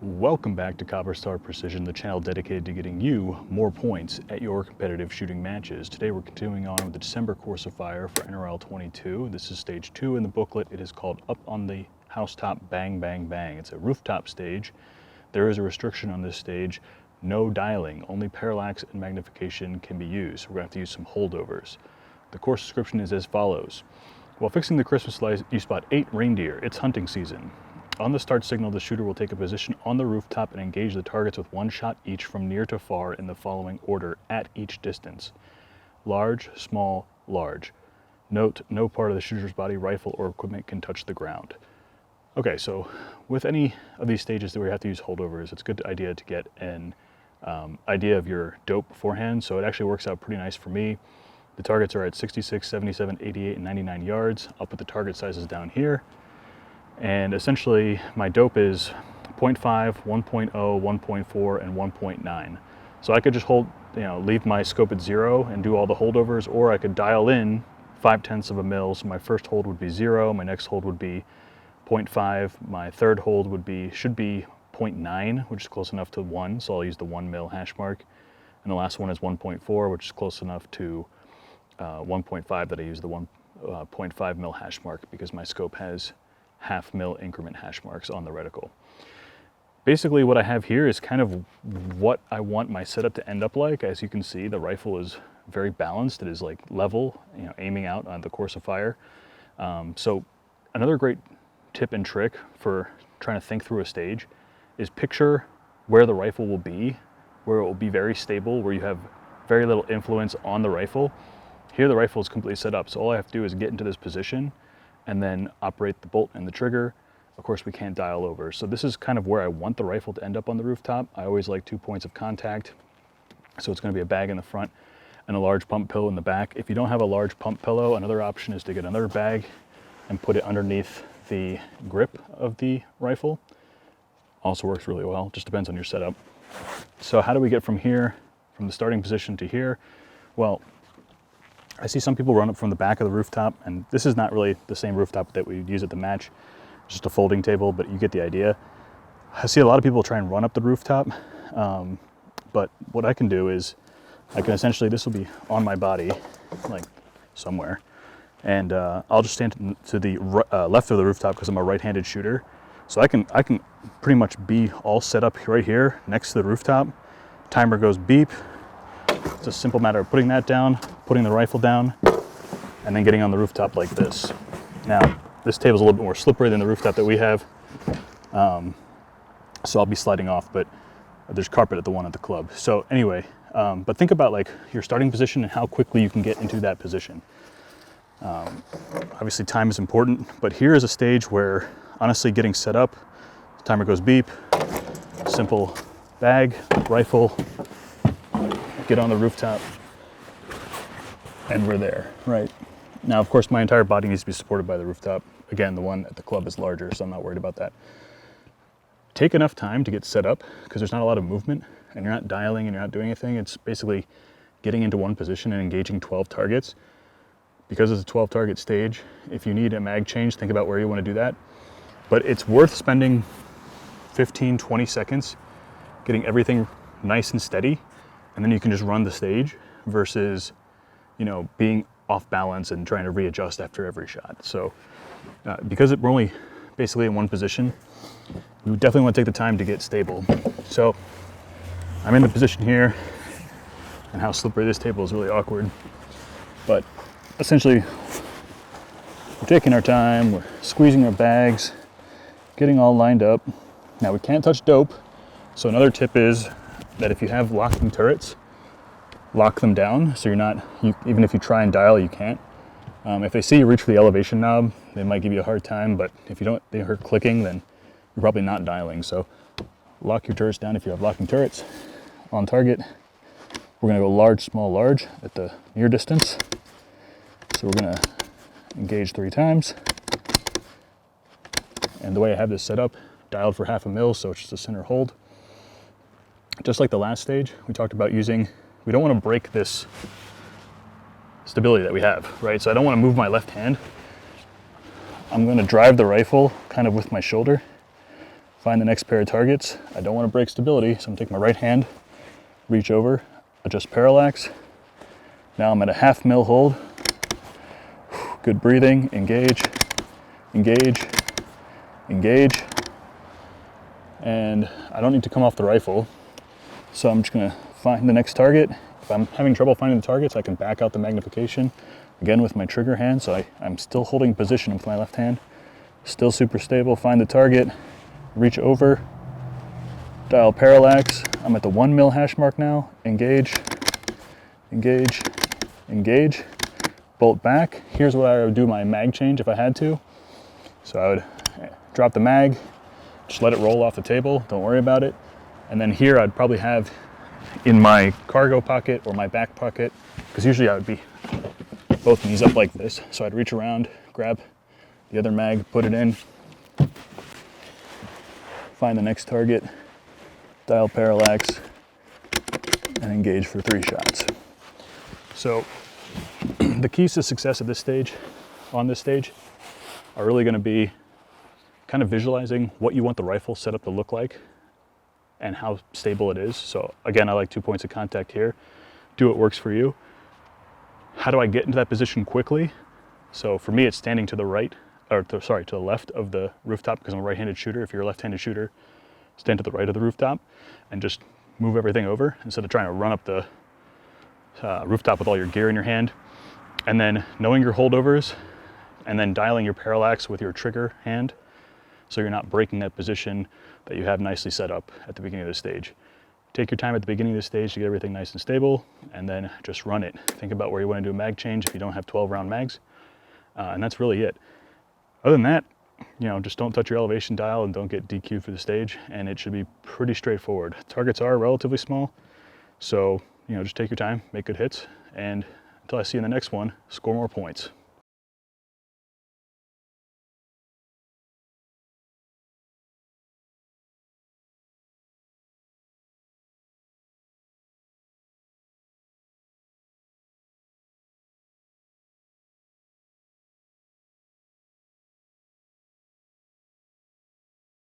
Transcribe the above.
Welcome back to Copper Star Precision, the channel dedicated to getting you more points at your competitive shooting matches. Today we're continuing on with the December course of fire for NRL22. This is stage 2 in the booklet. It is called Up on the Housetop Bang Bang Bang. It's a rooftop stage. There is a restriction on this stage. No dialing, only parallax and magnification can be used. We're going to have to use some holdovers. The course description is as follows. While fixing the Christmas lights, you spot 8 reindeer. It's hunting season. On the start signal, the shooter will take a position on the rooftop and engage the targets with one shot each from near to far in the following order at each distance. Large, small, large. Note, no part of the shooter's body, rifle, or equipment can touch the ground. Okay, so with any of these stages that we have to use holdovers, it's a good idea to get an idea of your dope beforehand. So it actually works out pretty nice for me. The targets are at 66, 77, 88, and 99 yards. I'll put the target sizes down here. And essentially my dope is 0.5, 1.0, 1.4, and 1.9. So I could just leave my scope at 0 and do all the holdovers, or I could dial in 0.5 of a mil. So my first hold would be 0, my next hold would be 0.5, my third hold should be 0.9, which is close enough to 1. So I'll use the 1 mil hash mark. And the last one is 1.4, which is close enough to 1.5 that I use the 1.5 mil hash mark because my scope has half mil increment hash marks on the reticle. Basically what I have here is kind of what I want my setup to end up like. As you can see, the rifle is very balanced. It is like level, aiming out on the course of fire. So another great tip and trick for trying to think through a stage is picture where the rifle will be, where it will be very stable, where you have very little influence on the rifle. Here the rifle is completely set up, so all I have to do is get into this position and then operate the bolt and the trigger. Of course, we can't dial over. So this is kind of where I want the rifle to end up on the rooftop. I always like 2 points of contact. So it's gonna be a bag in the front and a large pump pillow in the back. If you don't have a large pump pillow, another option is to get another bag and put it underneath the grip of the rifle. Also works really well, just depends on your setup. So how do we get from here, from the starting position to here? Well, I see some people run up from the back of the rooftop, and this is not really the same rooftop that we use at the match, just a folding table, but you get the idea. I see a lot of people try and run up the rooftop, but what I can do is I can essentially, this will be on my body, like somewhere, and I'll just stand to the left of the rooftop because I'm a right-handed shooter. So I can pretty much be all set up right here next to the rooftop. Timer goes beep. It's a simple matter of putting that down, putting the rifle down, and then getting on the rooftop like this. Now, this table's a little bit more slippery than the rooftop that we have, so I'll be sliding off, but there's carpet at the one at the club. So anyway, but think about like your starting position and how quickly you can get into that position. Obviously time is important, but here is a stage where honestly getting set up, timer goes beep, simple bag, rifle, get on the rooftop, and we're there, right? Now, of course, my entire body needs to be supported by the rooftop. Again, the one at the club is larger, so I'm not worried about that. Take enough time to get set up, because there's not a lot of movement, and you're not dialing and you're not doing anything. It's basically getting into one position and engaging 12 targets. Because it's a 12 target stage, if you need a mag change, think about where you want to do that. But it's worth spending 15, 20 seconds getting everything nice and steady, and then you can just run the stage versus, being off balance and trying to readjust after every shot. So because we're only basically in one position, we definitely want to take the time to get stable. So I'm in the position here, and how slippery this table is really awkward. But essentially, we're taking our time, we're squeezing our bags, getting all lined up. Now we can't touch dope. So another tip is that if you have locking turrets, lock them down so even if you try and dial, you can't. If they see you reach for the elevation knob, they might give you a hard time, but if they hear clicking, then you're probably not dialing. So lock your turrets down if you have locking turrets. On target, we're gonna go large, small, large at the near distance. So we're gonna engage 3 times. And the way I have this set up, dialed for 0.5 mil, so it's just a center hold. Just like the last stage, we talked about we don't want to break this stability that we have, right? So I don't want to move my left hand. I'm going to drive the rifle kind of with my shoulder find the next pair of targets. I don't want to break stability, so I'm gonna take my right hand, reach over, adjust parallax. Now I'm at a 1/2 mil hold. Good breathing, engage, engage, engage. And I don't need to come off the rifle. So I'm just gonna find the next target. If I'm having trouble finding the targets, I can back out the magnification, again with my trigger hand, so I'm still holding position with my left hand. Still super stable, find the target, reach over, dial parallax. I'm at the 1 mil hash mark now, engage, engage, engage, bolt back. Here's what I would do my mag change if I had to. So I would drop the mag, just let it roll off the table, don't worry about it. And then here I'd probably have in my cargo pocket or my back pocket, because usually I would be both knees up like this. So I'd reach around, grab the other mag, put it in, find the next target, dial parallax, and engage for 3 shots. So the keys to success at this stage, on this stage, are really going to be kind of visualizing what you want the rifle setup to look like and how stable it is. So again, I like 2 points of contact here. Do what works for you. How do I get into that position quickly? So for me, it's standing to the right, or to the left of the rooftop, because I'm a right-handed shooter. If you're a left-handed shooter, stand to the right of the rooftop and just move everything over instead of trying to run up the rooftop with all your gear in your hand. And then knowing your holdovers and then dialing your parallax with your trigger hand so you're not breaking that position that you have nicely set up at the beginning of the stage. Take your time at the beginning of the stage to get everything nice and stable, and then just run it. Think about where you want to do a mag change if you don't have 12 round mags, and that's really it. Other than that, just don't touch your elevation dial and don't get DQ'd for the stage, and it should be pretty straightforward. Targets are relatively small, so just take your time, make good hits, and until I see you in the next one, score more points.